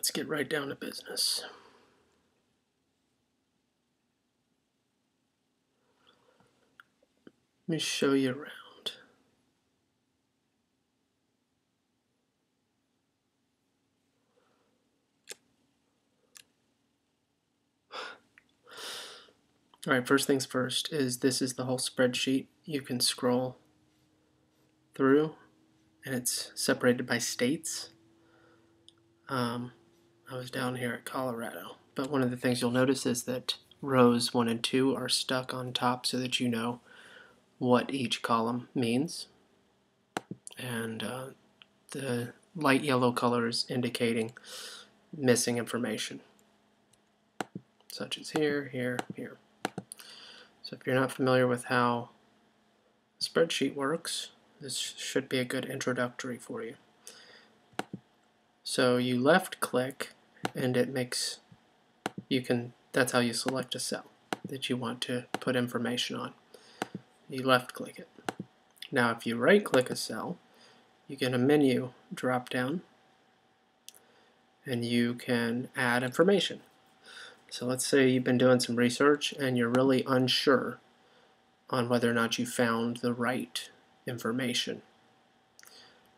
let's get right down to business. Let me show you around. Alright, first things first is this is the whole spreadsheet. You can scroll through and it's separated by states. I was down here at Colorado, but one of the things you'll notice is that rows 1 and 2 are stuck on top so that you know what each column means. And the light yellow color is indicating missing information, such as here, here, here. So if you're not familiar with how a spreadsheet works, this should be a good introductory for you. So you left click and it makes, that's how you select a cell that you want to put information on. You left click it. Now if you right click a cell, you get a menu drop down and you can add information. So let's say you've been doing some research and you're really unsure on whether or not you found the right information.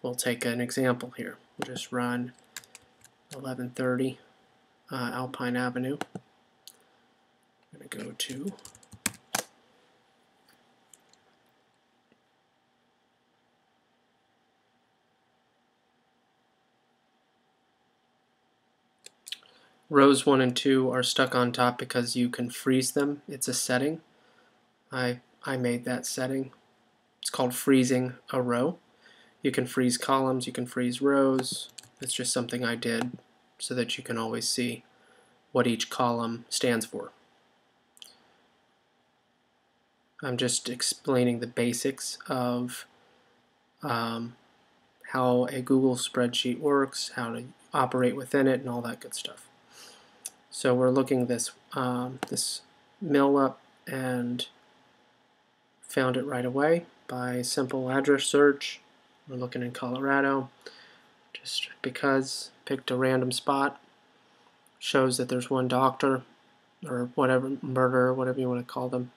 We'll take an example here. We'll just run 1130 Alpine Avenue. I'm going to go to rows 1 and 2 are stuck on top because you can freeze them. It's a setting. I made that setting. It's called freezing a row. You can freeze columns, you can freeze rows. It's just something I did so that you can always see what each column stands for. I'm just explaining the basics of how a Google spreadsheet works, how to operate within it, and all that good stuff. So we're looking this mill up and found it right away by simple address search. We're looking in Colorado just because, picked a random spot, shows that there's one doctor or whatever, murderer, whatever you want to call them.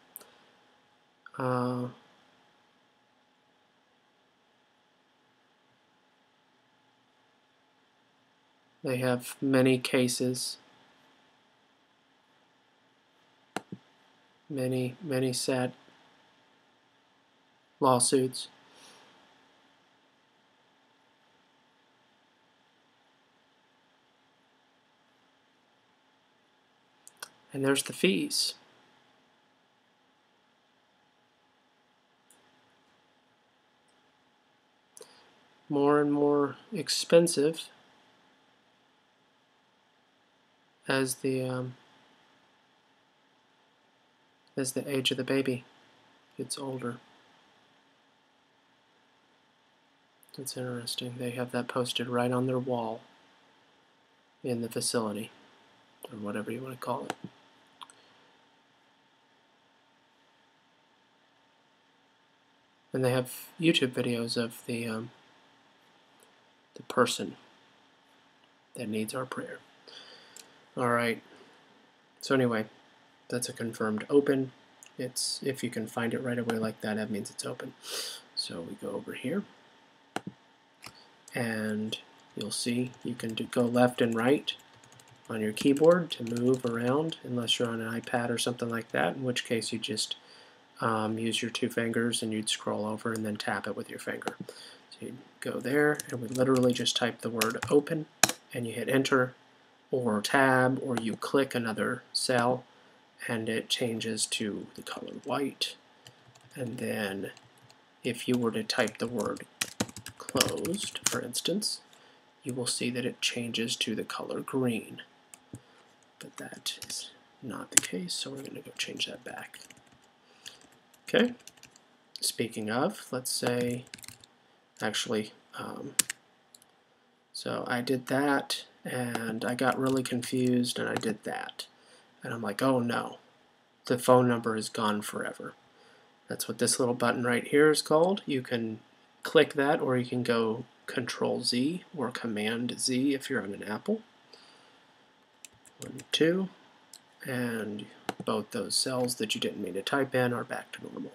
They have many cases, many sad lawsuits. And there's the fees. More and more expensive as the age of the baby gets older. It's interesting. They have that posted right on their wall in the facility, or whatever you want to call it. And they have YouTube videos of the person that needs our prayer. Alright, so anyway, that's a confirmed open. It's, if you can find it right away like that, that means it's open. So we go over here, and you'll see you can go left and right on your keyboard to move around, unless you're on an iPad or something like that, in which case you just use your 2 fingers and you'd scroll over and then tap it with your finger. So you go there and we literally just type the word open and you hit enter or tab, or you click another cell and it changes to the color white. And then if you were to type the word closed, for instance, you will see that it changes to the color green. But that is not the case, so we're going to go change that back. Okay, speaking of, let's say, actually, so I did that, and I got really confused, and I did that. And I'm like, oh no, the phone number is gone forever. That's what this little button right here is called. You can click that, or you can go Control Z or Command Z if you're on an Apple. 1, 2, and both those cells that you didn't mean to type in are back to normal.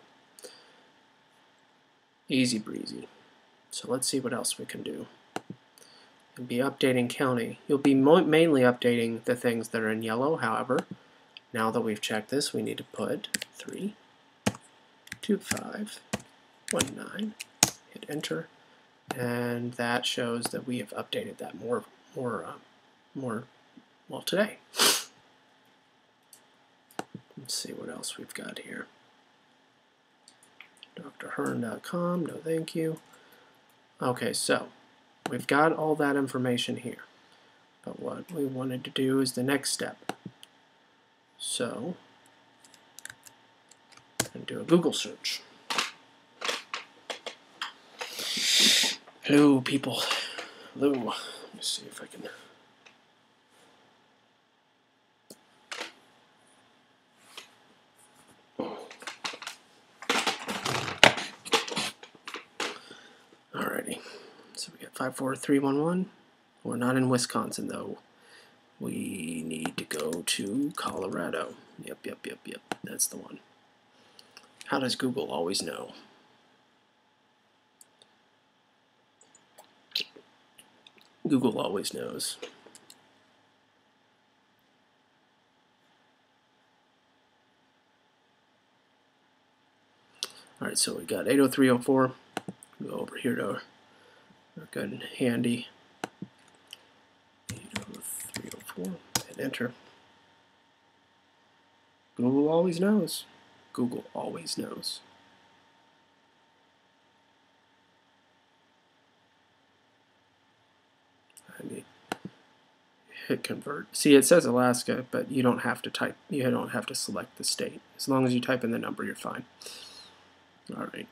Easy breezy. So let's see what else we can do. You'll be updating county. You'll be mainly updating the things that are in yellow. However, now that we've checked this, we need to put 3, 2, 5, 1, 9, hit enter, and that shows that we have updated that more well today. Let's see what else we've got here. drhearn.com, no thank you. Okay, so we've got all that information here. But what we wanted to do is the next step. So, I'm going to do a Google search. Hello, people. Hello. Let me see if I can. Alrighty. So we got 54311. We're not in Wisconsin though. We need to go to Colorado. Yep. That's the one. How does Google always know? Google always knows. Alright, so we got 80304. Go over here to our good and handy 80304. Hit enter. Google always knows. Google always knows. I need hit convert. See, it says Alaska, but you don't have to type. You don't have to select the state. As long as you type in the number, you're fine. All right.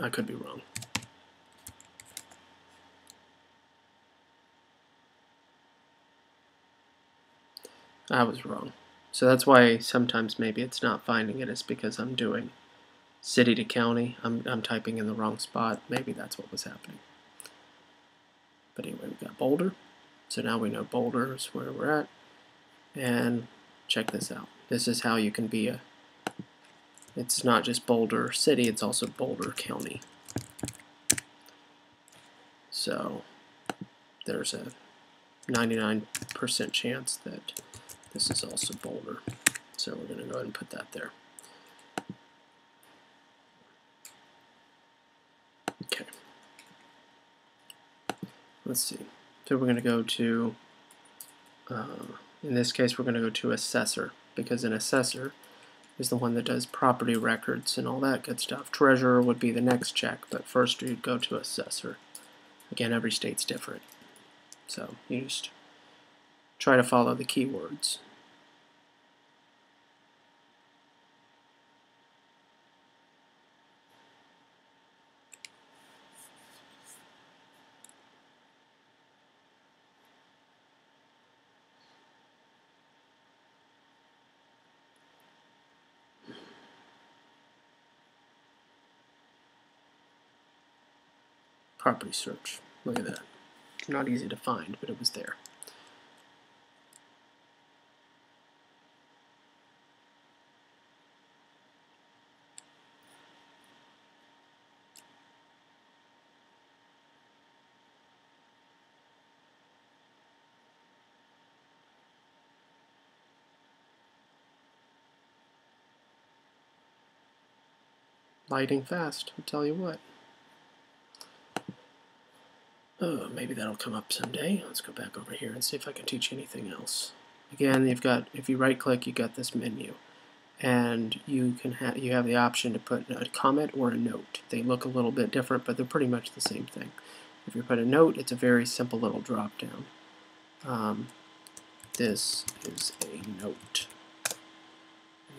I could be wrong. I was wrong. So that's why sometimes maybe it's not finding it, is because I'm doing city to county. I'm typing in the wrong spot. Maybe that's what was happening. But anyway, we got Boulder. So now we know Boulder is where we're at. And check this out. This is how you can be a, it's not just Boulder City, it's also Boulder County. So there's a 99% chance that this is also Boulder. So we're going to go ahead and put that there. Okay. Let's see. So we're going to go to, in this case, we're going to go to assessor, because an assessor is the one that does property records and all that good stuff. Treasurer would be the next check, but first you'd go to assessor. Again, every state's different. So you just try to follow the keywords. Property search. Look at that. Not easy to find, but it was there. Lighting fast, I'll tell you what. Oh, maybe that'll come up someday. Let's go back over here and see if I can teach you anything else. Again, you've got, if you right click, you got this menu, and you can you have the option to put a comment or a note. They look a little bit different, but they're pretty much the same thing. If you put a note, it's a very simple little drop down. This is a note.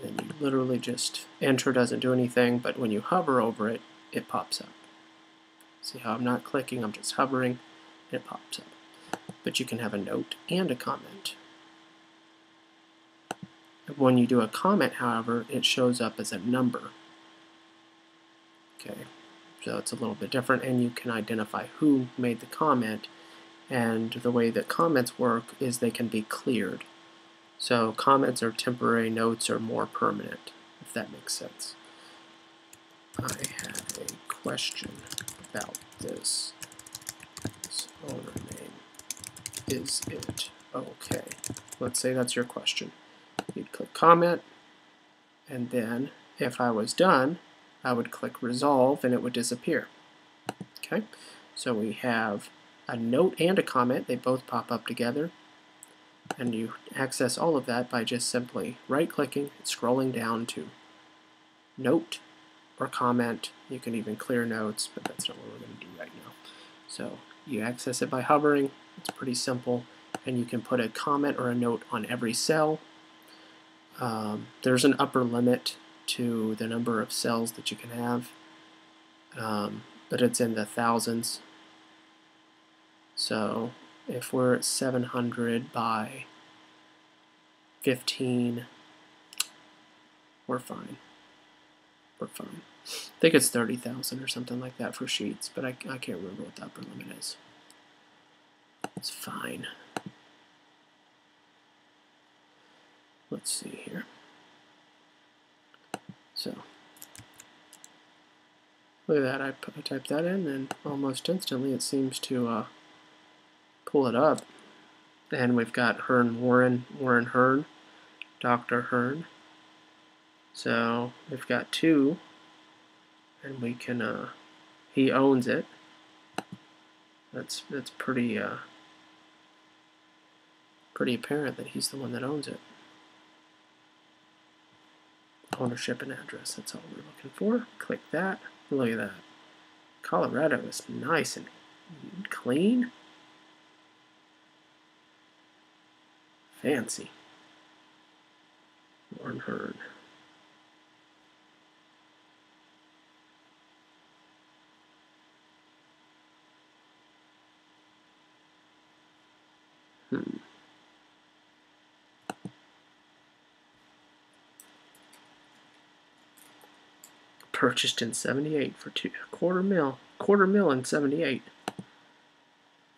And then you literally just enter, doesn't do anything, but when you hover over it, it pops up. See how I'm not clicking, I'm just hovering, and it pops up. But you can have a note and a comment. When you do a comment, however, it shows up as a number. Okay, so it's a little bit different, and you can identify who made the comment, And the way that comments work is they can be cleared. So comments are temporary, notes are more permanent, if that makes sense. I have a question about this. This owner name. Is it okay? Let's say that's your question. You'd click comment, and then if I was done, I would click resolve and it would disappear. Okay, so we have a note and a comment. They both pop up together, and you access all of that by just simply right-clicking and scrolling down to note or comment. You can even clear notes, but that's not what we're going to do right now. So you access it by hovering. It's pretty simple, and you can put a comment or a note on every cell. There's an upper limit to the number of cells that you can have, but it's in the thousands. So if we're at 700 by 15, we're fine. We're fine. I think it's 30,000 or something like that for sheets, but I can't remember what the upper limit is. It's fine. Let's see here. So look at that. I typed that in, and almost instantly it seems to pull it up. And we've got Hearn Warren Hearn, Dr. Hearn. So we've got two, and we can, he owns it. That's pretty pretty apparent that he's the one that owns it. Ownership and address, that's all we're looking for. Click that. Look at that. Colorado is nice and clean. Fancy. Warren Hearn. Purchased in 78 for quarter mil in 78.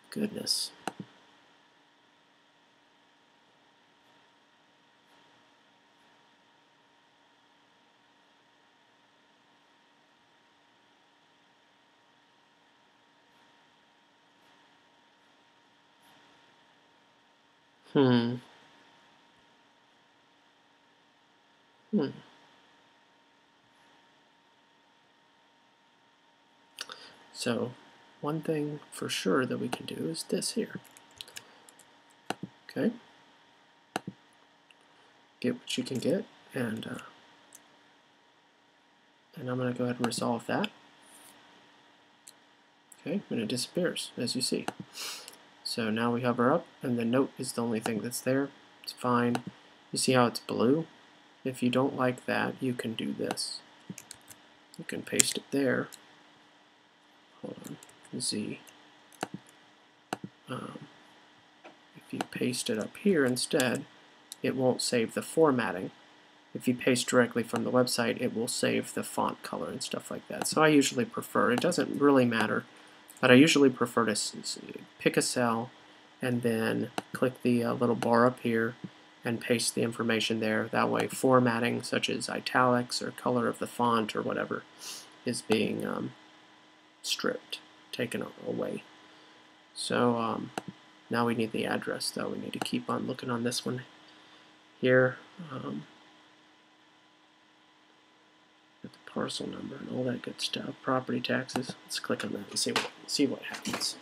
Goodness. So one thing for sure that we can do is this here. Okay. Get what you can get, and I'm going to go ahead and resolve that. Okay, and it disappears, as you see. So now we hover up, and the note is the only thing that's there. It's fine. You see how it's blue? If you don't like that, you can do this. You can paste it there. Hold on, Z. If you paste it up here instead, it won't save the formatting. If you paste directly from the website, it will save the font color and stuff like that. So I usually prefer, it doesn't really matter, but I usually prefer to pick a cell and then click the little bar up here and paste the information there. That way formatting such as italics or color of the font or whatever is being stripped, taken away. So now we need the address though. We need to keep on looking on this one here. Get the parcel number and all that good stuff. Property taxes. Let's click on that and see what happens.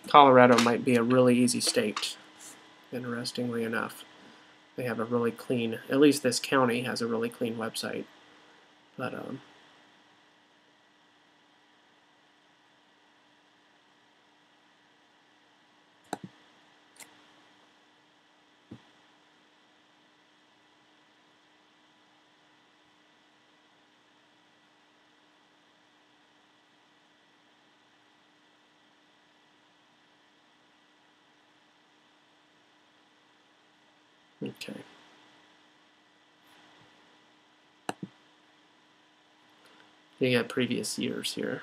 Colorado might be a really easy state, interestingly enough. They have a really clean, at least this county has a really clean website. But okay. You got previous years here.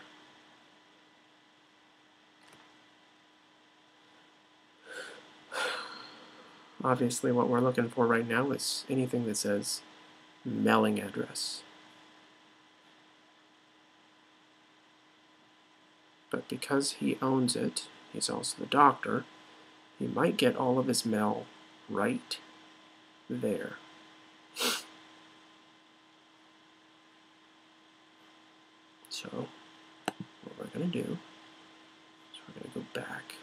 Obviously what we're looking for right now is anything that says mailing address. But because he owns it, he's also the doctor, he might get all of his mail right there. So what we're going to do is we're going to go back.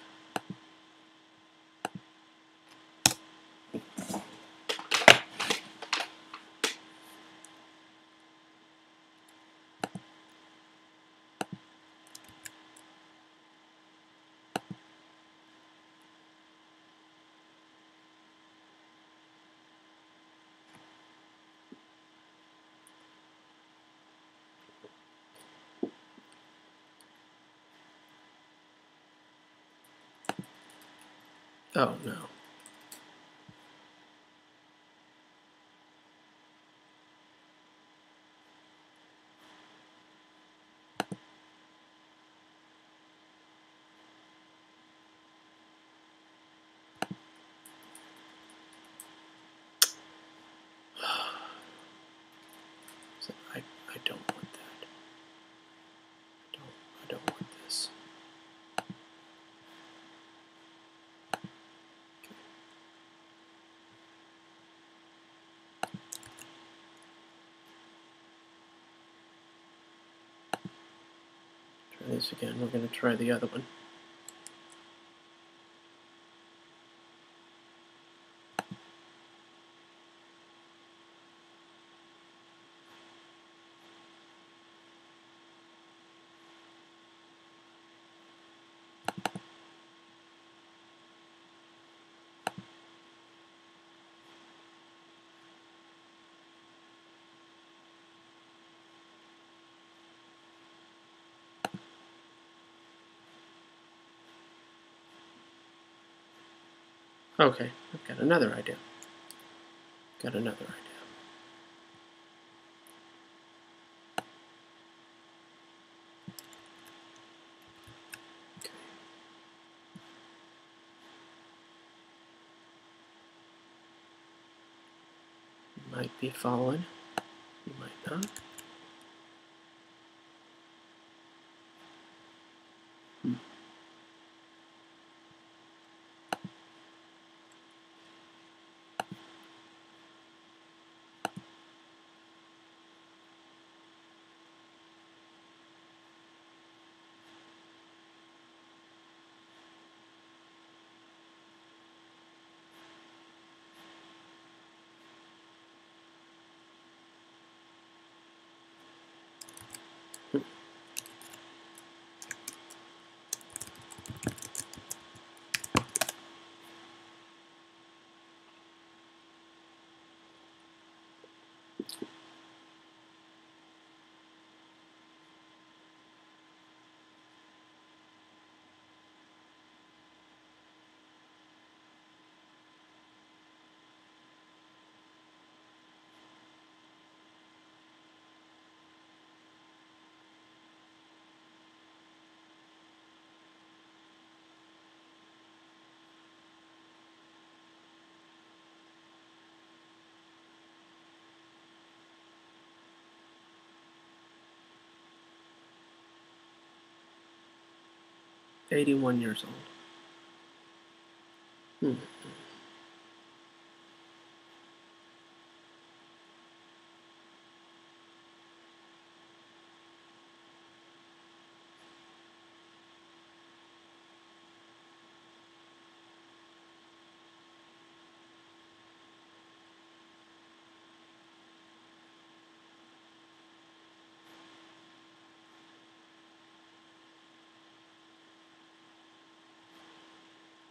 Oh no. So I don't want that. I don't want this. Try this again. We're going to try the other one. Okay, I've got another idea. Got another idea. Okay. You might be following. You might not. Hmm. 81 years old.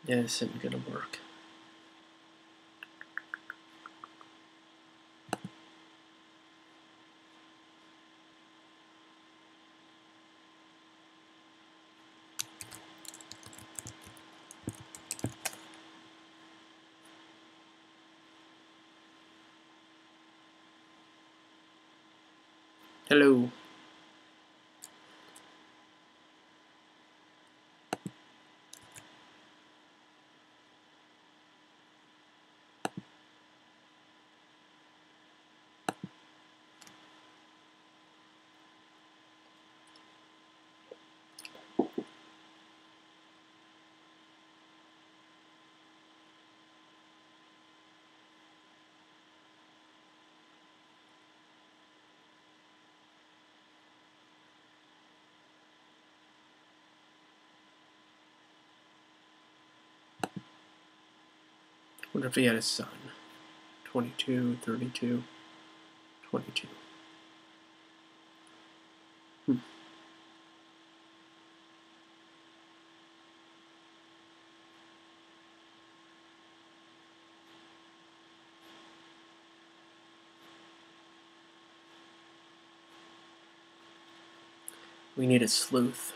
Yeah, this isn't going to work. Hello. What if he had a son? 22, 32, 22. We need a sleuth.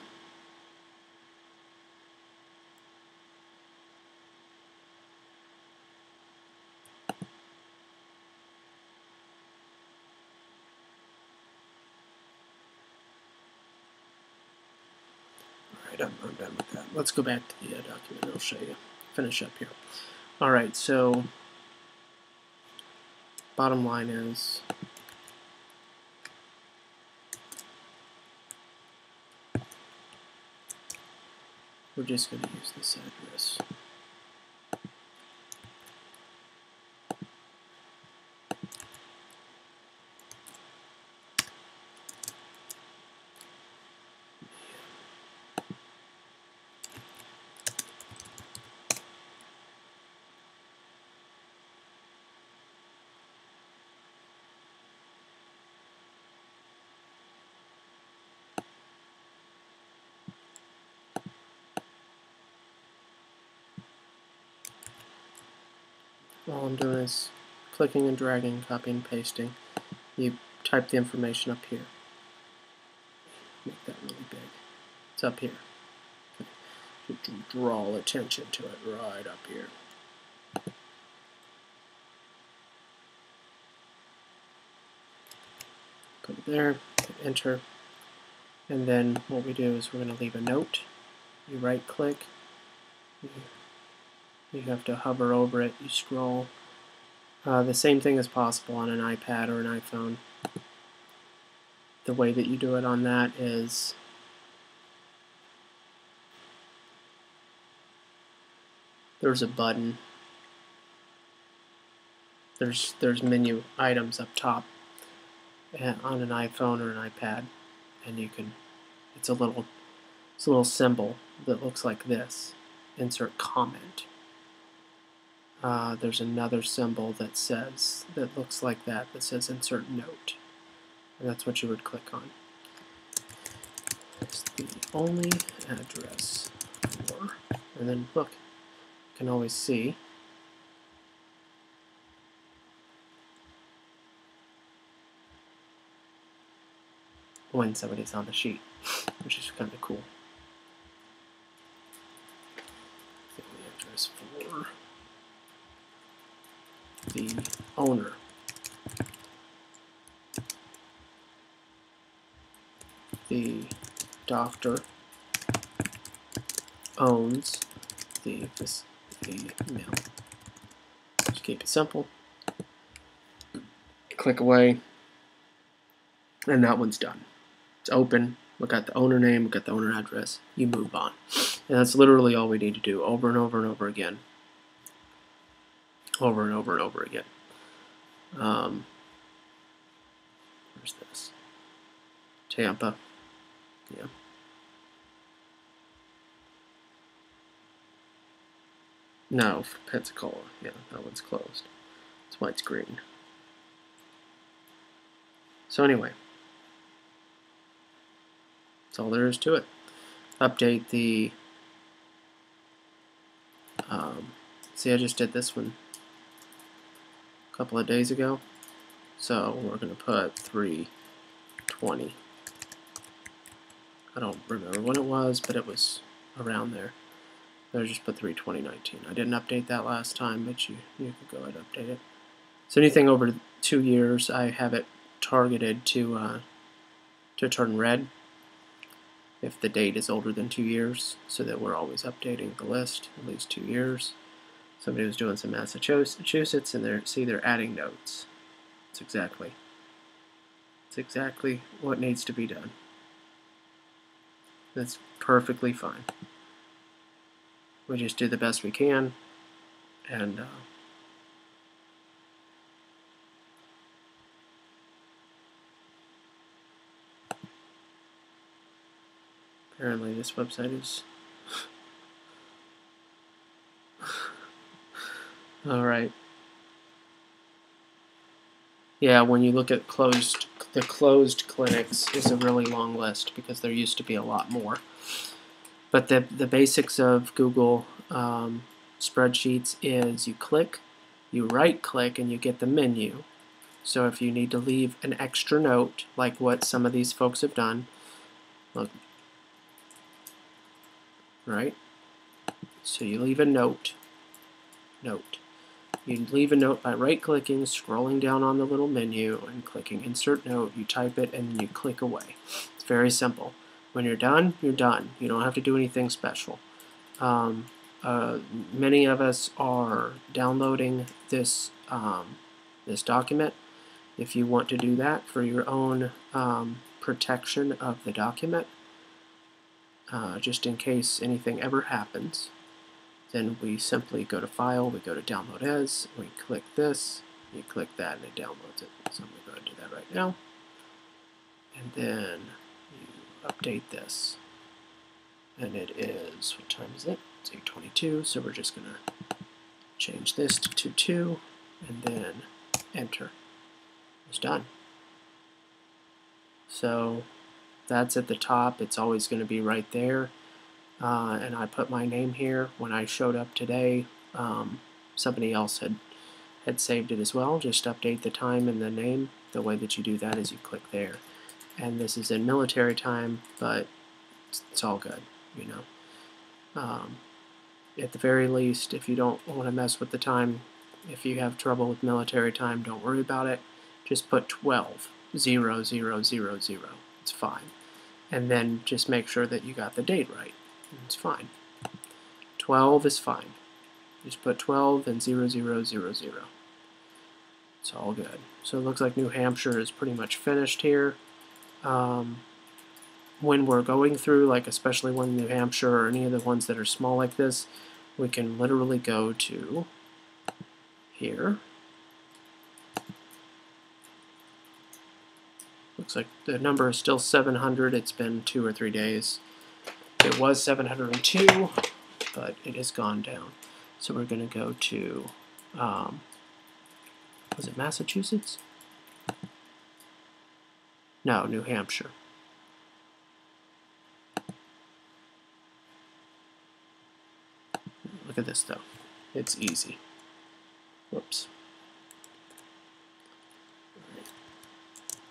Alright, I'm done with that. Let's go back to the document. I'll show you. Finish up here. Alright, so bottom line is we're just going to use this address. All I'm doing is clicking and dragging, copying and pasting. You type the information up here. Make that really big. It's up here. Okay. To draw attention to it right up here. Put it there, hit enter. And then what we do is we're going to leave a note. You right click. You have to hover over it. You scroll. The same thing is possible on an iPad or an iPhone. The way that you do it on that is there's a button. There's menu items up top on an iPhone or an iPad, and you can. It's a little symbol that looks like this. Insert comment. There's another symbol that looks like that says insert note. And that's what you would click on. It's the only address for, and then look, you can always see when somebody's on the sheet, which is kind of cool. The only address for the owner. The doctor owns the mill. Just keep it simple. Click away, and that one's done. It's open. Look at the owner name, look at the owner address. You move on. And that's literally all we need to do over and over and over again. Over and over and over again. Where's this? Tampa. Yeah. No, for Pensacola. Yeah, that one's closed. That's why it's green. So anyway, that's all there is to it. Update the. See, I just did this one a couple of days ago. So we're going to put 320. I don't remember when it was, but it was around there. I just put 32019. I didn't update that last time, but you could go ahead and update it. So anything over 2 years, I have it targeted to turn red if the date is older than 2 years, so that we're always updating the list at least 2 years. Somebody was doing some Massachusetts, and they're adding notes. It's exactly what needs to be done. That's perfectly fine. We just do the best we can, and apparently this website is All right. Yeah, when you look at the closed clinics is a really long list because there used to be a lot more. But the basics of Google spreadsheets is you right click, and you get the menu. So if you need to leave an extra note, like what some of these folks have done, look, right? So you leave a note. You leave a note by right-clicking, scrolling down on the little menu, and clicking Insert Note. You type it, and then you click away. It's very simple. When you're done, you're done. You don't have to do anything special. Many of us are downloading this this document. If you want to do that for your own protection of the document, just in case anything ever happens, then we simply go to File, we go to Download As, we click this, you click that, and it downloads it. So I'm going to go ahead and do that right now. And then you update this. And it is, what time is it? It's 8:22, so we're just going to change this to 2, and then enter. It's done. So that's at the top. It's always going to be right there. And I put my name here. When I showed up today, somebody else had saved it as well. Just update the time and the name. The way that you do that is you click there. And this is in military time, but it's all good, you know. At the very least, if you don't want to mess with the time, if you have trouble with military time, don't worry about it. Just put 12, 0, 0, 0, 0. It's fine. And then just make sure that you got the date right. It's fine. 12 is fine. Just put 12 and 0, 0, 0, 0. It's all good. So it looks like New Hampshire is pretty much finished here. When we're going through, like especially when New Hampshire or any of the ones that are small like this, we can literally go to here. Looks like the number is still 700. It's been 2 or 3 days. It was 702, but it has gone down. So we're going to go to, was it Massachusetts? No, New Hampshire. Look at this, though. It's easy. Whoops.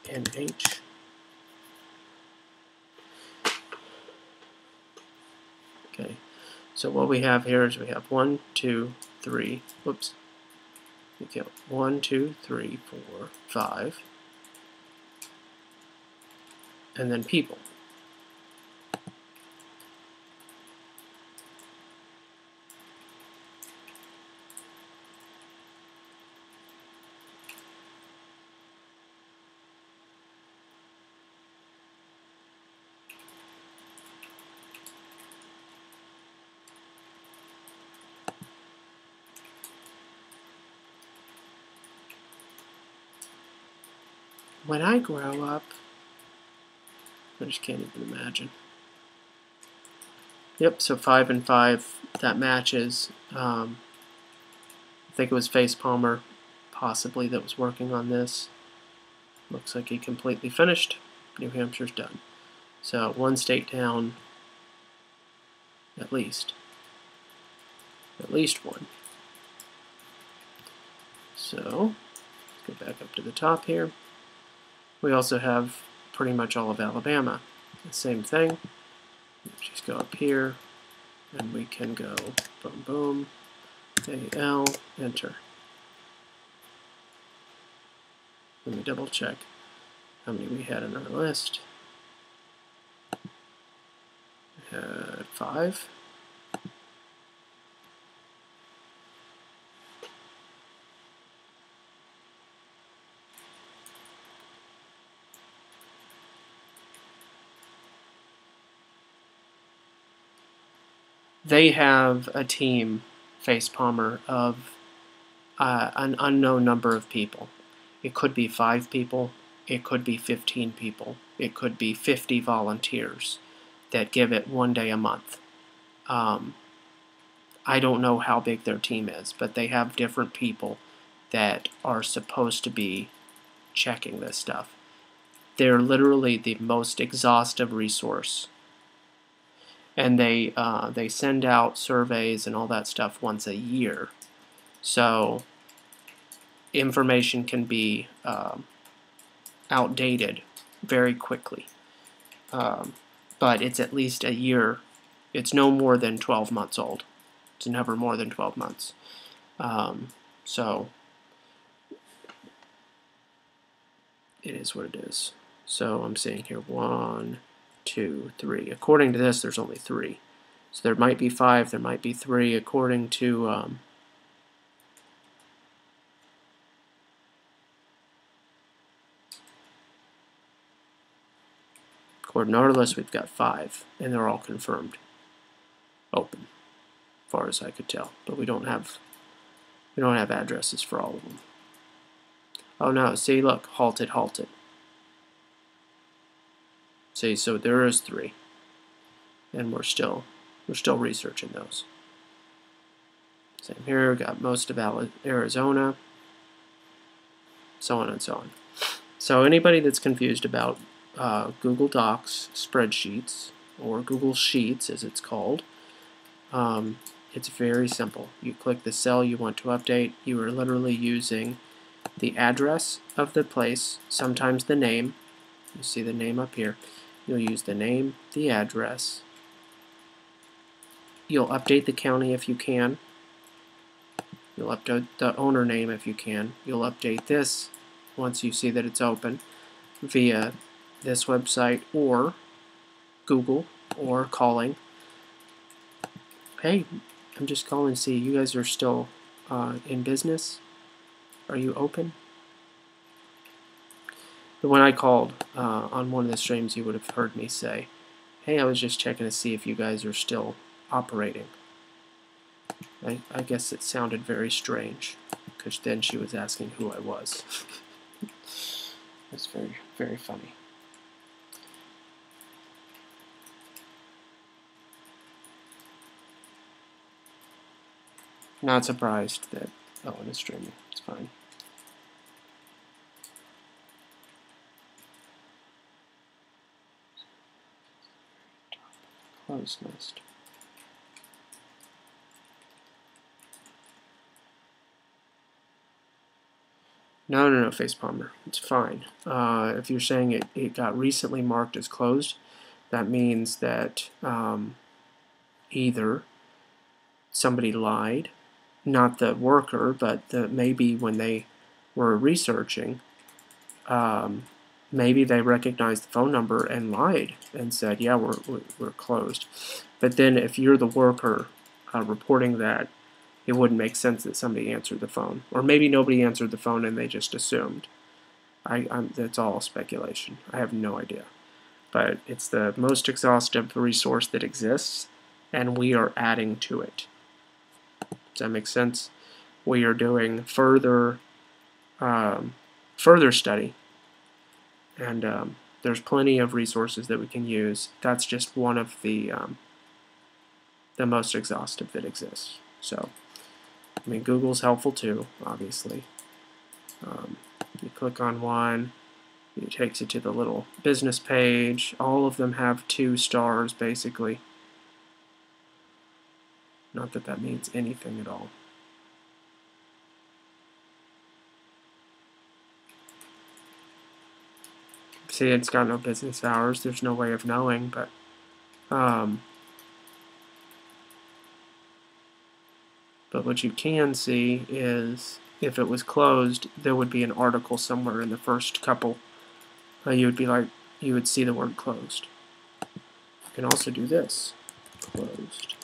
NH. Okay, so what we have here is we have 1, 2, 3, whoops. We count 1, 2, 3, 4, 5, and then people. When I grow up, I just can't even imagine. Yep, so 5 and 5, that matches. I think it was Face Palmer, possibly, that was working on this. Looks like he completely finished. New Hampshire's done. So 1 state down, at least. At least 1. So, let's go back up to the top here. We also have pretty much all of Alabama. The same thing. Just go up here, and we can go boom, boom, AL, enter. Let me double check how many we had in our list. We had 5. They have a team, Face Palmer, of an unknown number of people. It could be 5 people, it could be 15 people, it could be 50 volunteers that give it 1 day a month. I don't know how big their team is, but they have different people that are supposed to be checking this stuff. They're literally the most exhaustive resource, and they send out surveys and all that stuff once a year, so information can be outdated very quickly. But it's at least a year. It's no more than 12 months old. It's never more than 12 months. So it is what it is. So I'm seeing here 1, 2, 3. According to this, there's only 3. So there might be 5, there might be 3. According to according to our list, we've got 5, and they're all confirmed, open, as far as I could tell. But we don't have addresses for all of them. Oh no! See, look, halted. See, so there is 3, and we're still researching those. Same here. Got most of Arizona, so on and so on. So anybody that's confused about Google Docs spreadsheets, or Google Sheets as it's called, it's very simple. You click the cell you want to update. You are literally using the address of the place, sometimes the name. You see the name up here. You'll use the name, the address. You'll update the county if you can. You'll update the owner name if you can. You'll update this once you see that it's open via this website or Google or calling. Hey, I'm just calling to see you guys are still in business. Are you open? But when I called on one of the streams, you would have heard me say, hey, I was just checking to see if you guys are still operating. I guess it sounded very strange, because then she was asking who I was. That's very, very funny. Not surprised that Owen is streaming. It's fine. Close list. No, Facepalmer. It's fine. If you're saying it got recently marked as closed, that means that either somebody lied, not the worker, but maybe when they were researching, maybe they recognized the phone number and lied and said, yeah, we're closed. But then if you're the worker reporting that, it wouldn't make sense that somebody answered the phone. Or maybe nobody answered the phone and they just assumed. That's all speculation. I have no idea. But it's the most exhaustive resource that exists, and we are adding to it. Does that make sense? We are doing further study, and there's plenty of resources that we can use. That's just one of the most exhaustive that exists. So, I mean, Google's helpful too, obviously. You click on one, it takes you to the little business page. All of them have 2 stars, basically. Not that that means anything at all. See, it's got no business hours. There's no way of knowing, but what you can see is if it was closed, there would be an article somewhere in the first couple. You would see the word closed. You can also do this, closed.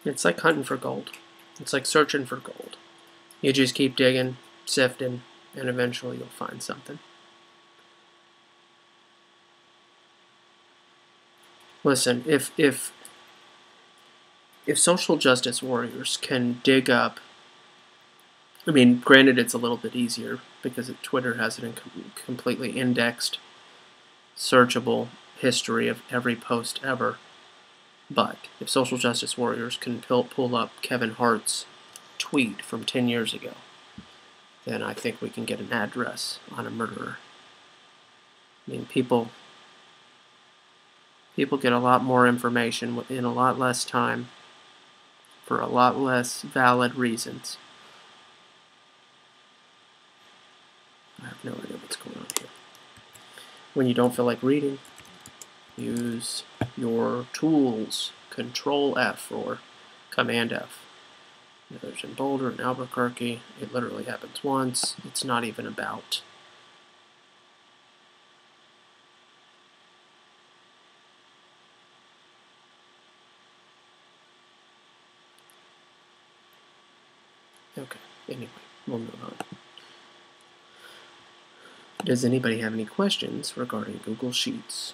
It's like hunting for gold. It's like searching for gold. You just keep digging, sifting, and eventually you'll find something. Listen, if social justice warriors can dig up, I mean, granted it's a little bit easier because Twitter has a completely indexed, searchable history of every post ever, but if social justice warriors can pull up Kevin Hart's tweet from 10 years ago, then I think we can get an address on a murderer. I mean, people get a lot more information in a lot less time for a lot less valid reasons. I have no idea what's going on here. When you don't feel like reading, use your tools. Control F or Command F. There's in Boulder and Albuquerque. It literally happens once. It's not even about. Okay, anyway, we'll move on. Does anybody have any questions regarding Google Sheets?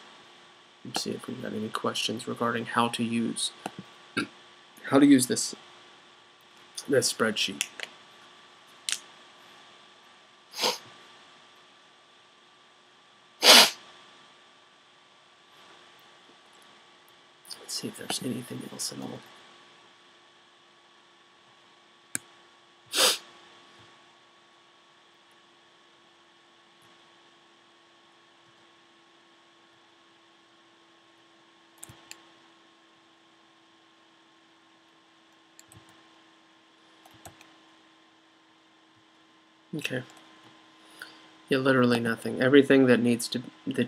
Let's see if we've got any questions regarding how to use this spreadsheet. Let's see if there's anything else at all. Okay. Yeah, literally nothing. Everything that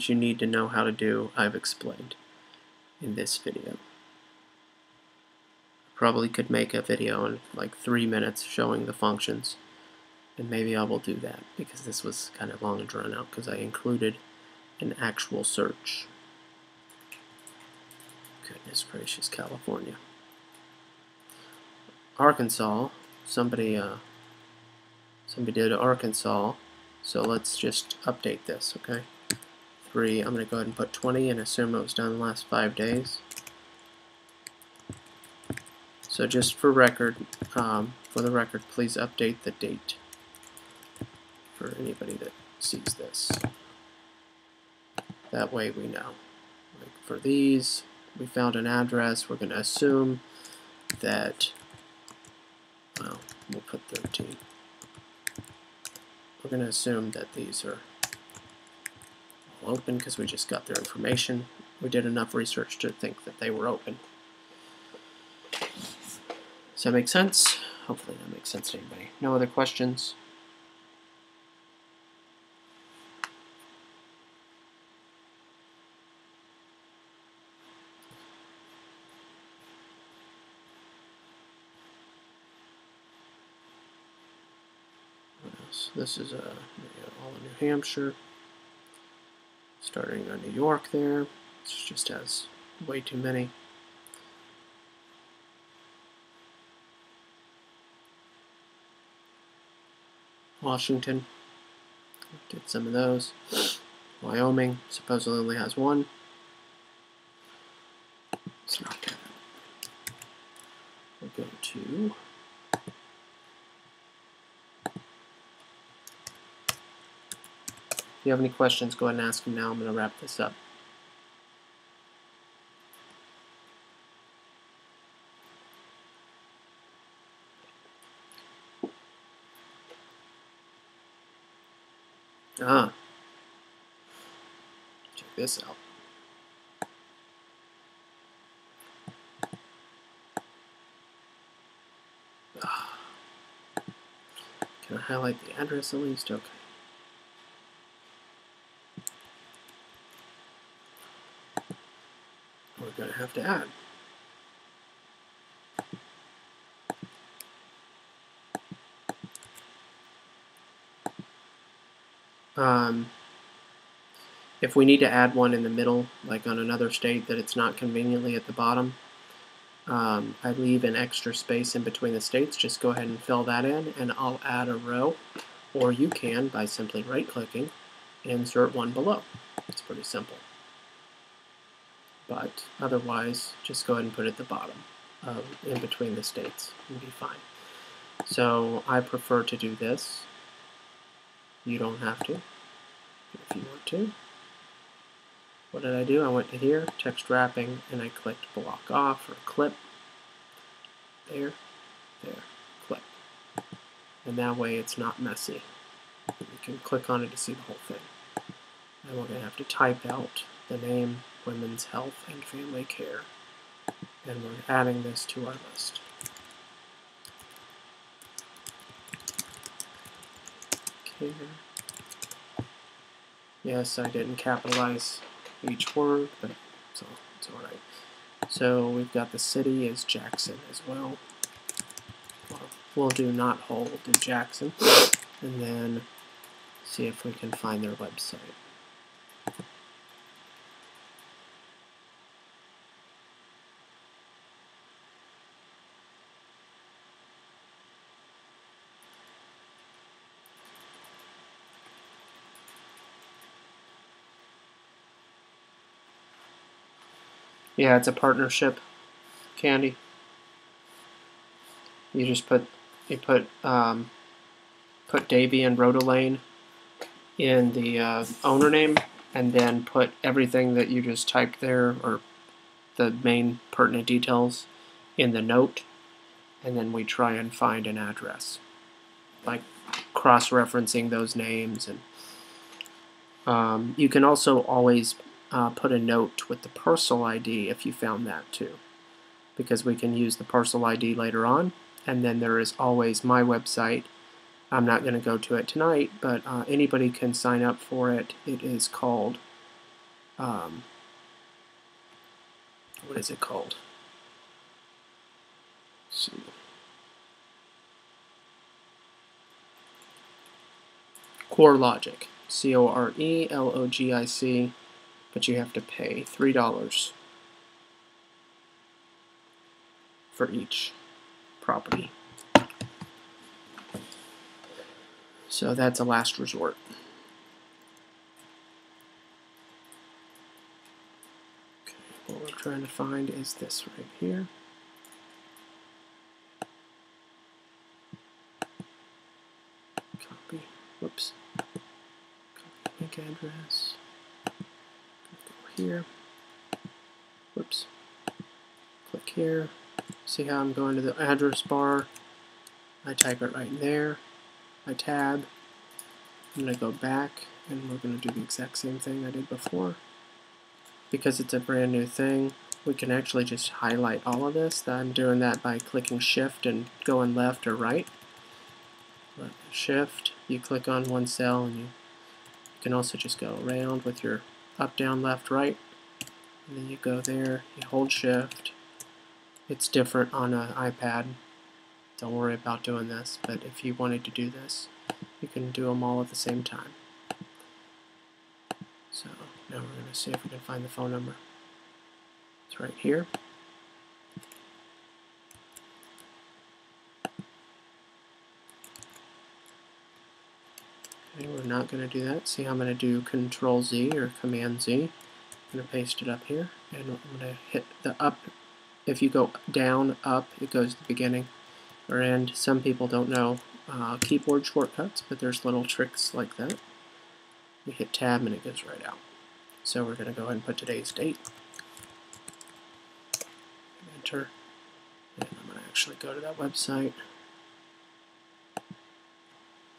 you need to know how to do, I've explained in this video. Probably could make a video in like 3 minutes showing the functions, and maybe I will do that because this was kind of long and drawn out because I included an actual search. Goodness gracious, California. Arkansas, somebody did Arkansas, so let's just update this, okay? 3, I'm going to go ahead and put 20 and assume it was done in the last 5 days. So just for the record, please update the date for anybody that sees this. That way we know. Like for these, we found an address. We're going to assume that, well, we'll put 13. We're going to assume that these are all open because we just got their information. We did enough research to think that they were open. Does that make sense? Hopefully that makes sense to anybody. No other questions? What else? This is all in New Hampshire. Starting on New York there. It just has way too many. Washington, did some of those. Wyoming supposedly only has one. Let's knock that out. We'll go to if you have any questions, go ahead and ask them now. I'm going to wrap this up. Check this out. Can I highlight the address at least? Okay. We're going to have to add. If we need to add one in the middle, like on another state that it's not conveniently at the bottom, I leave an extra space in between the states. Just go ahead and fill that in, and I'll add a row. Or you can, by simply right-clicking, insert one below. It's pretty simple. But otherwise, just go ahead and put it at the bottom, in between the states, and be fine. So I prefer to do this. You don't have to, if you want to. What did I do? I went to here, text wrapping, and I clicked block off or clip. There, clip. And that way it's not messy. You can click on it to see the whole thing. And we're going to have to type out the name, Women's Health and Family Care. And we're adding this to our list. Care. Yes, I didn't capitalize each word, but it's alright. So we've got the city is Jackson as well. We'll do not hold in Jackson, and then see if we can find their website. Yeah, it's a partnership, Candy. You just put Davy and Rhodolane in the owner name, and then put everything that you just typed there, or the main pertinent details, in the note, and then we try and find an address, like cross-referencing those names. And you can also always put a note with the parcel ID if you found that too, because we can use the parcel ID later on. And then there is always my website. I'm not going to go to it tonight, but anybody can sign up for it. It is called, what is it called? Let's see. CoreLogic, CoreLogic, but you have to pay $3 for each property. So that's a last resort. Okay, what we're trying to find is this right here. Copy. Whoops. Copy link address. Go here. Whoops. Click here. See how I'm going to the address bar? I type it right in there. I tab. I'm going to go back, and we're going to do the exact same thing I did before. Because it's a brand new thing, we can actually just highlight all of this. I'm doing that by clicking Shift and going left or right. Shift, you click on one cell, and you can also just go around with your up, down, left, right. And then you go there, you hold Shift. It's different on an iPad. Don't worry about doing this, but if you wanted to do this, you can do them all at the same time. So now we're going to see if we can find the phone number. It's right here. Okay, we're not going to do that. See how I'm going to do Control Z or Command Z. I'm going to paste it up here, and I'm going to hit the up. If you go down, up, it goes to the beginning or end. Some people don't know keyboard shortcuts, but there's little tricks like that. You hit tab and it goes right out. So we're going to go ahead and put today's date. Enter. And I'm going to actually go to that website.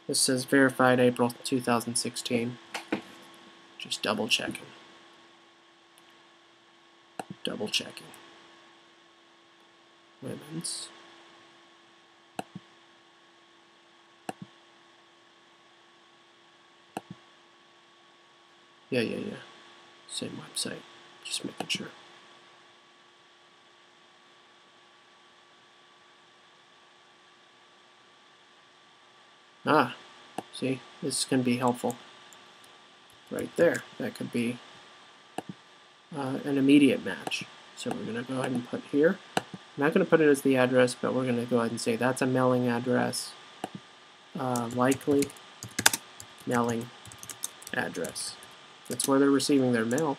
This says verified April 2016. Just double checking. Double checking. Women's. Yeah. Same website. Just making sure. Ah, see, this is going to be helpful. Right there. That could be an immediate match. So we're going to go ahead and put here. I'm not going to put it as the address, but we're going to go ahead and say that's a mailing address. Likely mailing address. That's where they're receiving their mail.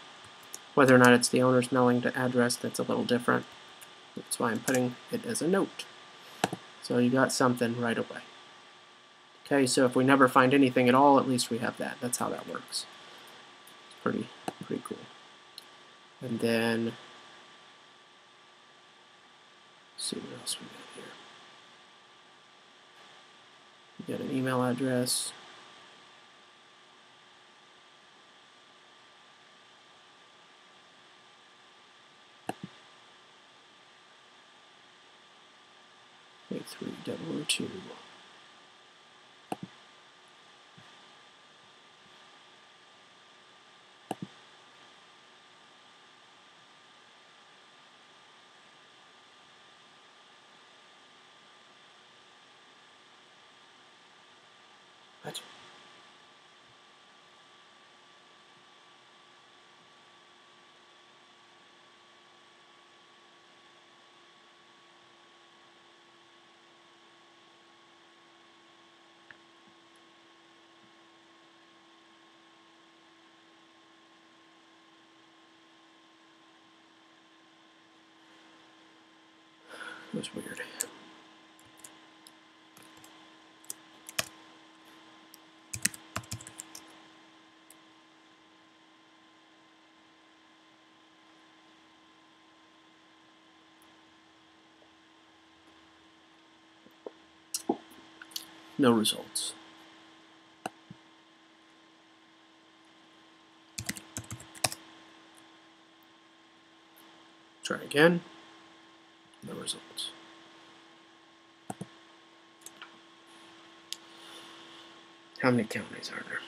Whether or not it's the owner's mailing address, that's a little different. That's why I'm putting it as a note. So you got something right away. Okay, so if we never find anything at all, at least we have that. That's how that works. It's pretty cool. And then, let's see what else we got here. We got an email address. Wait, 3002. What? It was weird. No results. Try again. No results. How many counties are there?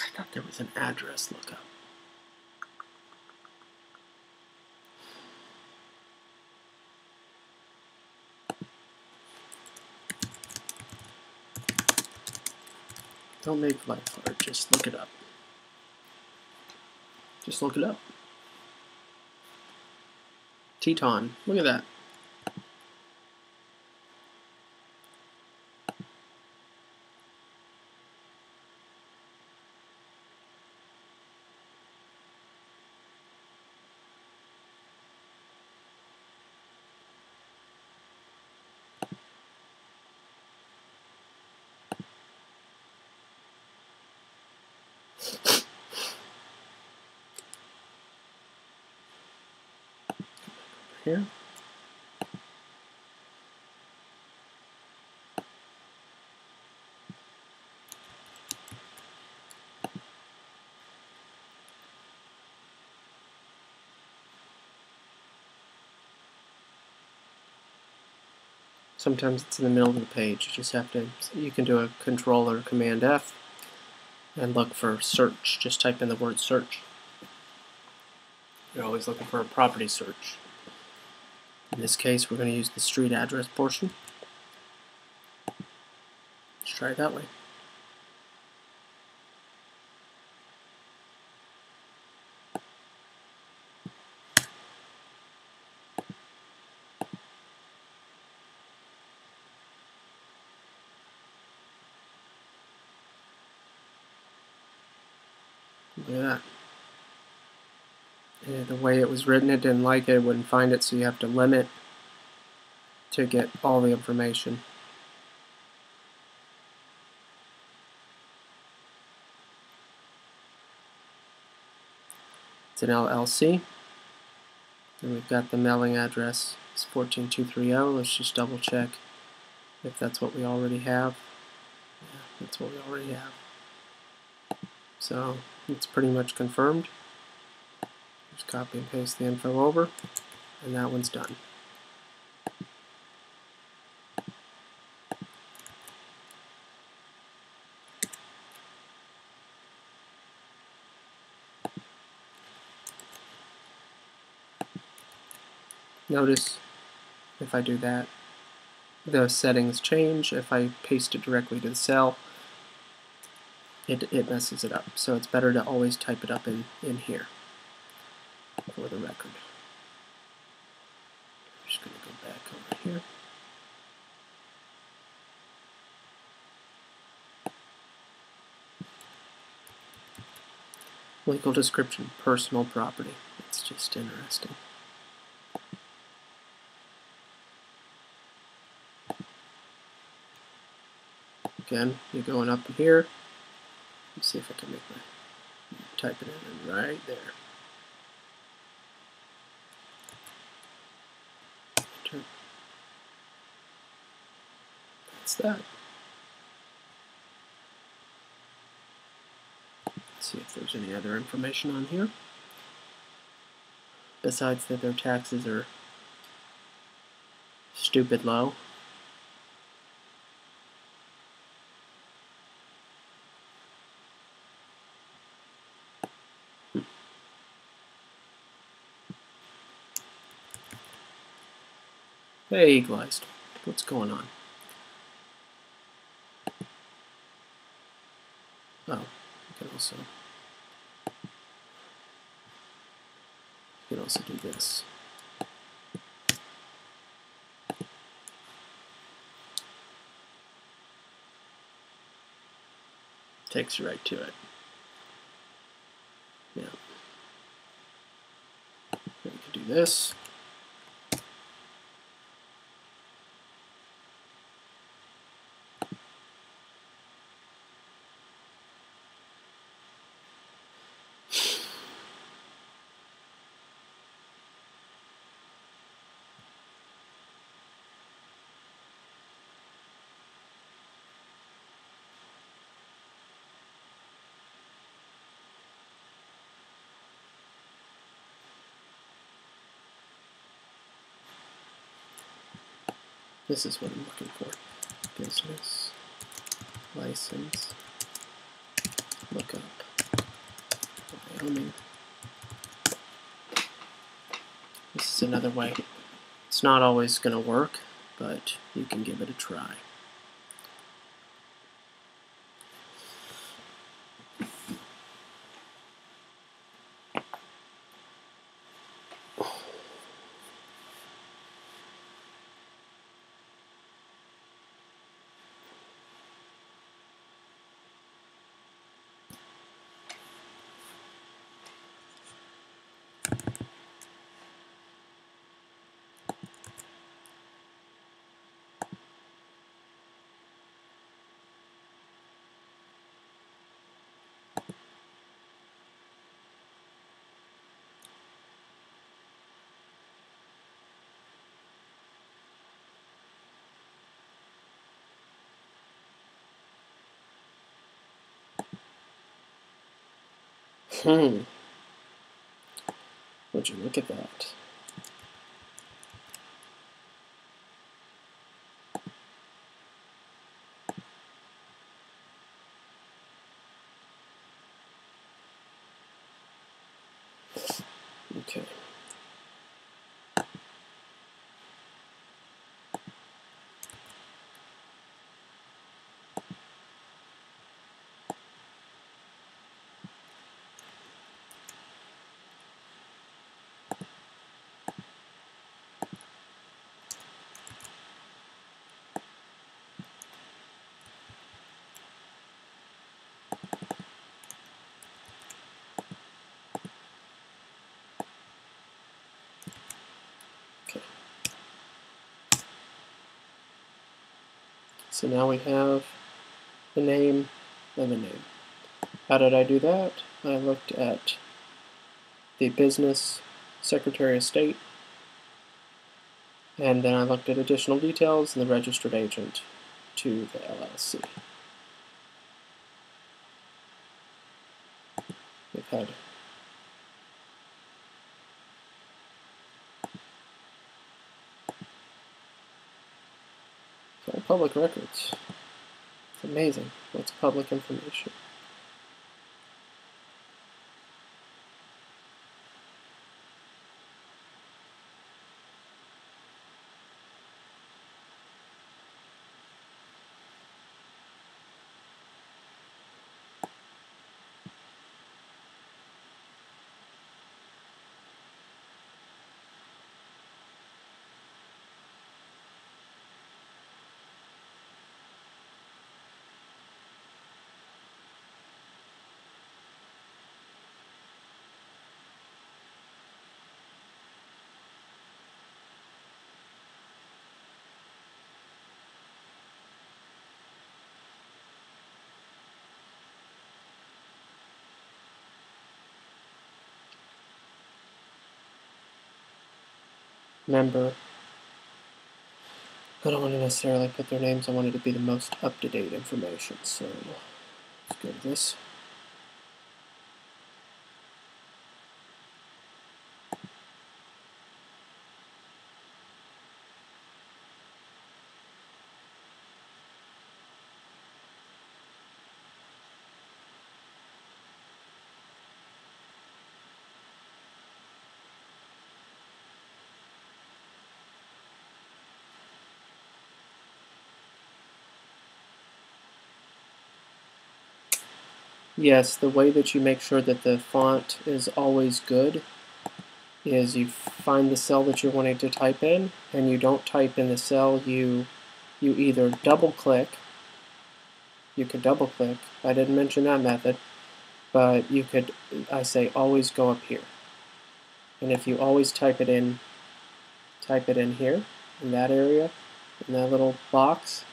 I thought there was an address lookup. Don't make life hard, just look it up. Just look it up. Teton, look at that. Here. Sometimes it's in the middle of the page. You just have to, you can do a Control or Command F and look for search. Just type in the word search. You're always looking for a property search. In this case, we're going to use the street address portion. Let's try it that way. Look at that. And the way it was written, it didn't like it, it wouldn't find it, so you have to limit to get all the information. It's an LLC. And we've got the mailing address. It's 14230. Let's just double check if that's what we already have. Yeah, that's what we already have. So it's pretty much confirmed. Just copy and paste the info over, and that one's done. Notice if I do that, the settings change. If I paste it directly to the cell, it messes it up. So it's better to always type it up in here for the record. I'm just going to go back over here. Legal description, personal property. It's just interesting. Again, you're going up here. Let's see if I can make my type it in right there. That's that. Let's see if there's any other information on here. Besides that their taxes are stupid low. Hey, Eagle-Eyed. What's going on? Oh, you can also do this. Takes you right to it. Yeah. Then you can do this. This is what I'm looking for. Business license lookup Wyoming. This is another way. It's not always going to work, but you can give it a try. Would you look at that? Okay. So now we have the name and the name. How did I do that? I looked at the business Secretary of State, and then I looked at additional details and the registered agent to the LLC. We've had all public records. It's amazing what's public information. member. I don't want to necessarily put their names. I want it to be the most up-to-date information. So let's go to this. Yes, the way that you make sure that the font is always good is you find the cell that you're wanting to type in, and you don't type in the cell. You either double click. You could double click. I didn't mention that method, but you could. I say always go up here, and if you always type it in here in that area, in that little box.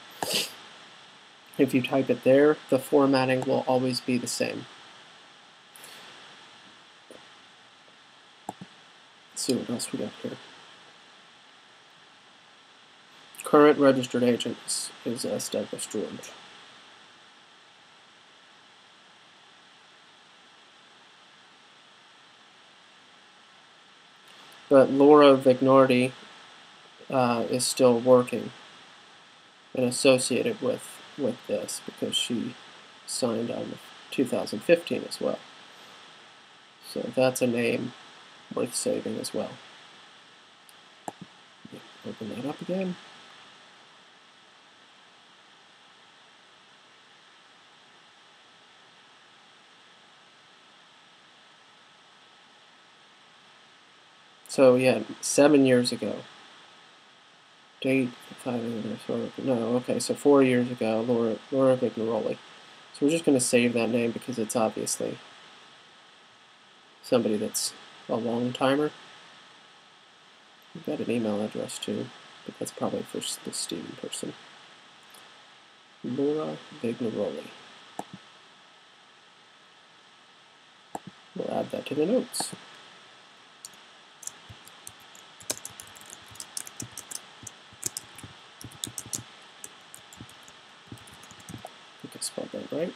If you type it there, the formatting will always be the same. Let's see what else we got here. Current registered agent is Douglas George. But Laura Vignordi is still working and associated with this because she signed on 2015 as well. So that's a name worth saving as well. Open that up again. So yeah, 7 years ago. Date 5 years. No, okay, so 4 years ago, Laura Vignoroli. So we're just going to save that name because it's obviously somebody that's a long timer. We've got an email address too, but that's probably for the Steam person. Laura Vignoroli. We'll add that to the notes. I think I spelled that right.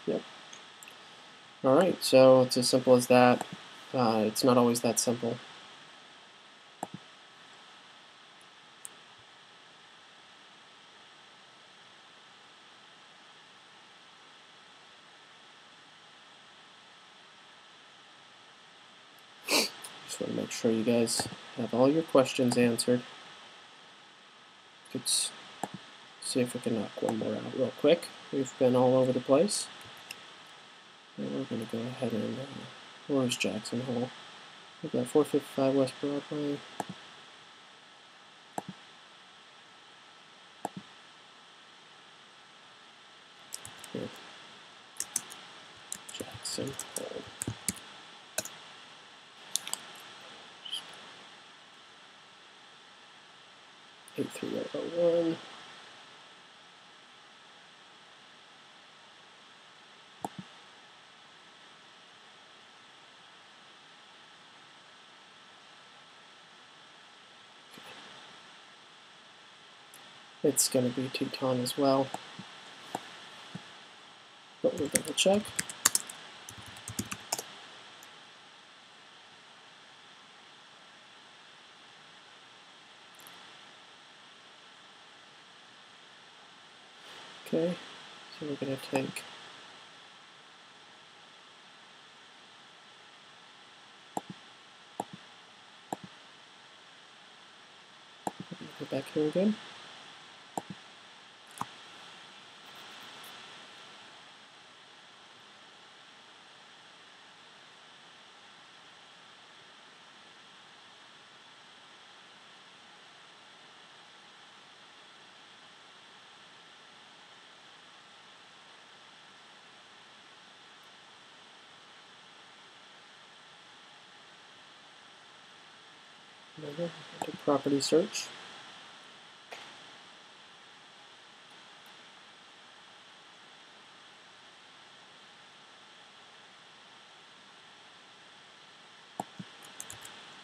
Yep. Alright, so it's as simple as that. It's not always that simple. Just want to make sure you guys have all your questions answered. Let's see if we can knock one more out real quick. We've been all over the place. And we're going to go ahead and, where's Jackson Hole? We've got 455 West Broadway. Here. Jackson Hole. 83001. It's going to be Teton as well, but we'll double check. Okay, so we're going to take go back here again. To property search.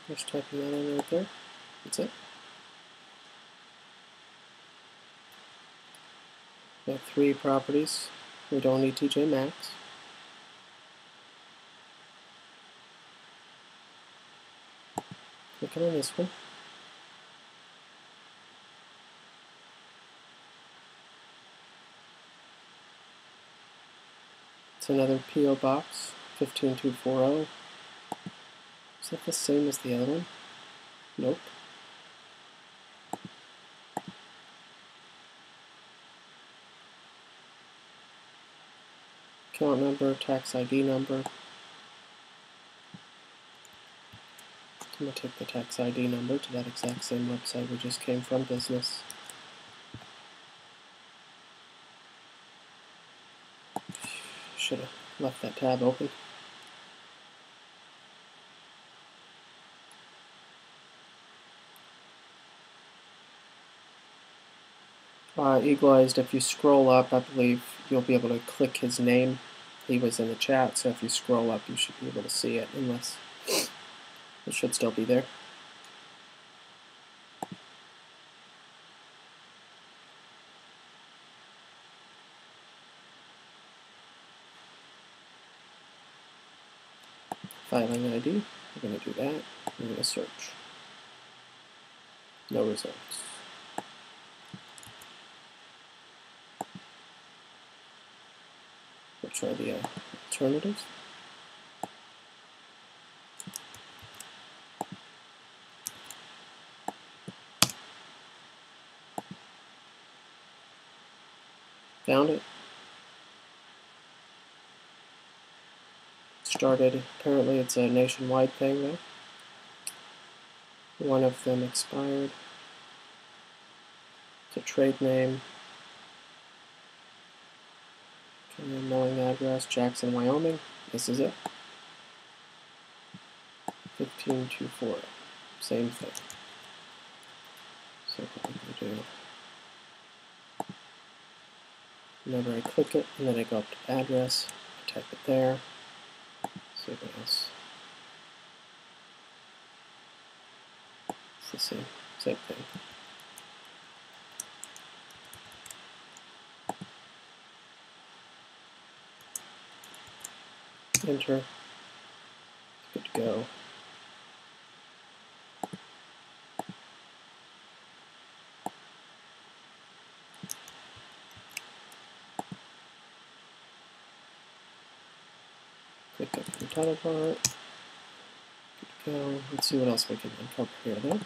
Just typing that in right there. That's it. We have 3 properties. We don't need TJ Maxx. Clicking on this one. It's another P.O. Box, 15240. Is that the same as the other one? Nope. Account number, tax ID number. I'm going to take the tax ID number to that exact same website we just came from, business. Should have left that tab open. Equalized, if you scroll up, I believe you'll be able to click his name. He was in the chat, so if you scroll up, you should be able to see it, unless it should still be there. Filing ID, we're going to do that. We're going to search. No results. We'll try the alternatives. Found it. Started. Apparently it's a nationwide thing though. One of them expired. It's a trade name. Mailing address, Jackson, Wyoming. This is it. 15240. Same thing. So what I'm going to do, whenever I click it, and then I go up to address, I type it there. See what else. It's the same thing. Enter. Good to go. Click up the title part. Good to go. Let's see what else we can uncover here though.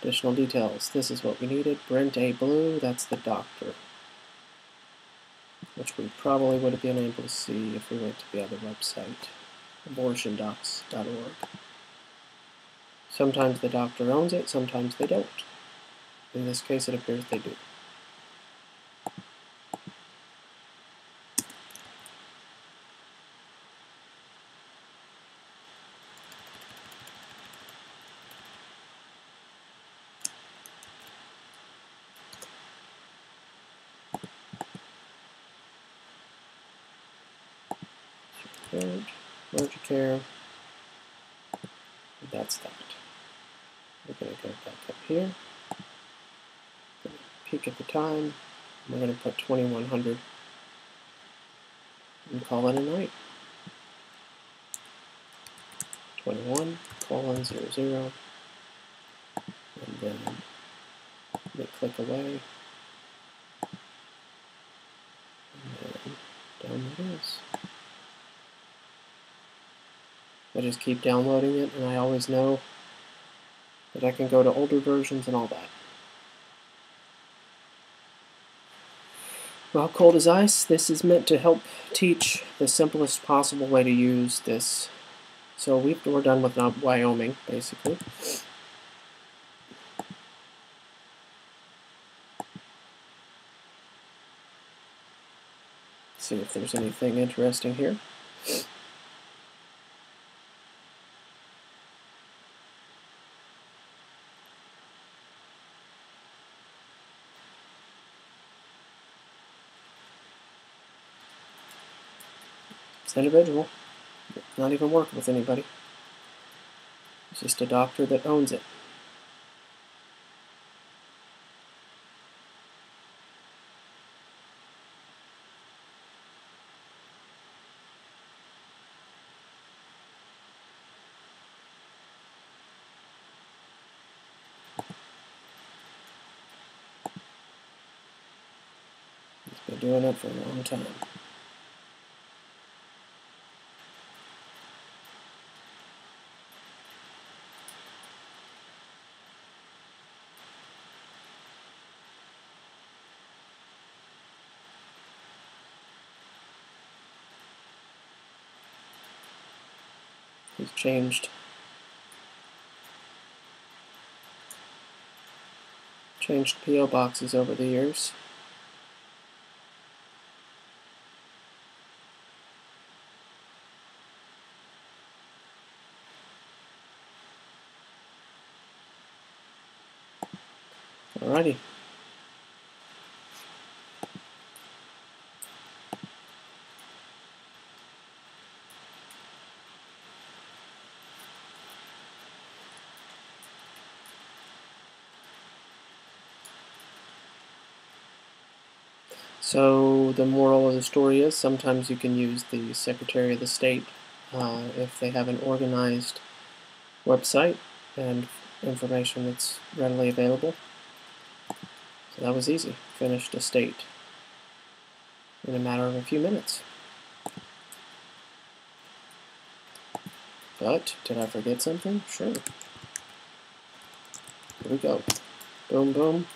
Additional details. This is what we needed. Brent A. Blue, that's the doctor. Which we probably would have been able to see if we went to the other website, abortiondocs.org. Sometimes the doctor owns it, sometimes they don't. In this case, it appears they do. Larger care. That's that. We're going to go back up here. Peek at the time. We're going to put 2100 and call it a night. 21:00, and then we click away, and then down it is. I just keep downloading it, and I always know that I can go to older versions and all that. Well, cold as ice, this is meant to help teach the simplest possible way to use this. So we're done with Wyoming, basically. See if there's anything interesting here. It's individual, not even working with anybody. It's just a doctor that owns it. He's been doing it for a long time. He's changed P.O. boxes over the years. Alrighty. So the moral of the story is sometimes you can use the Secretary of the State if they have an organized website and information that's readily available. So that was easy. Finished a state in a matter of a few minutes. But did I forget something? Sure. Here we go. Boom, boom.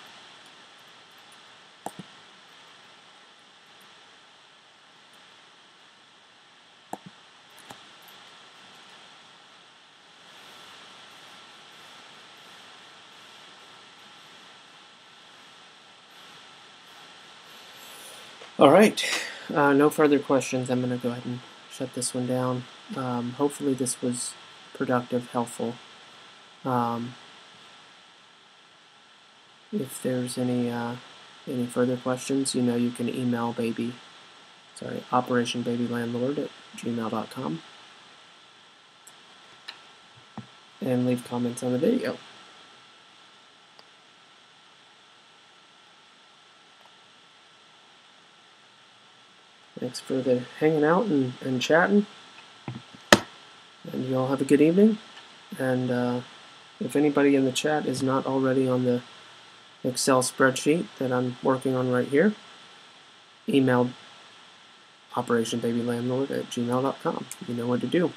All right, no further questions. I'm going to go ahead and shut this one down. Hopefully this was productive, helpful. If there's any further questions, you know you can email Operationbabylandlord at gmail.com and leave comments on the video. Thanks for hanging out and chatting. And you all have a good evening. And if anybody in the chat is not already on the Excel spreadsheet that I'm working on right here, email operationbabylandlord at gmail.com. You know what to do.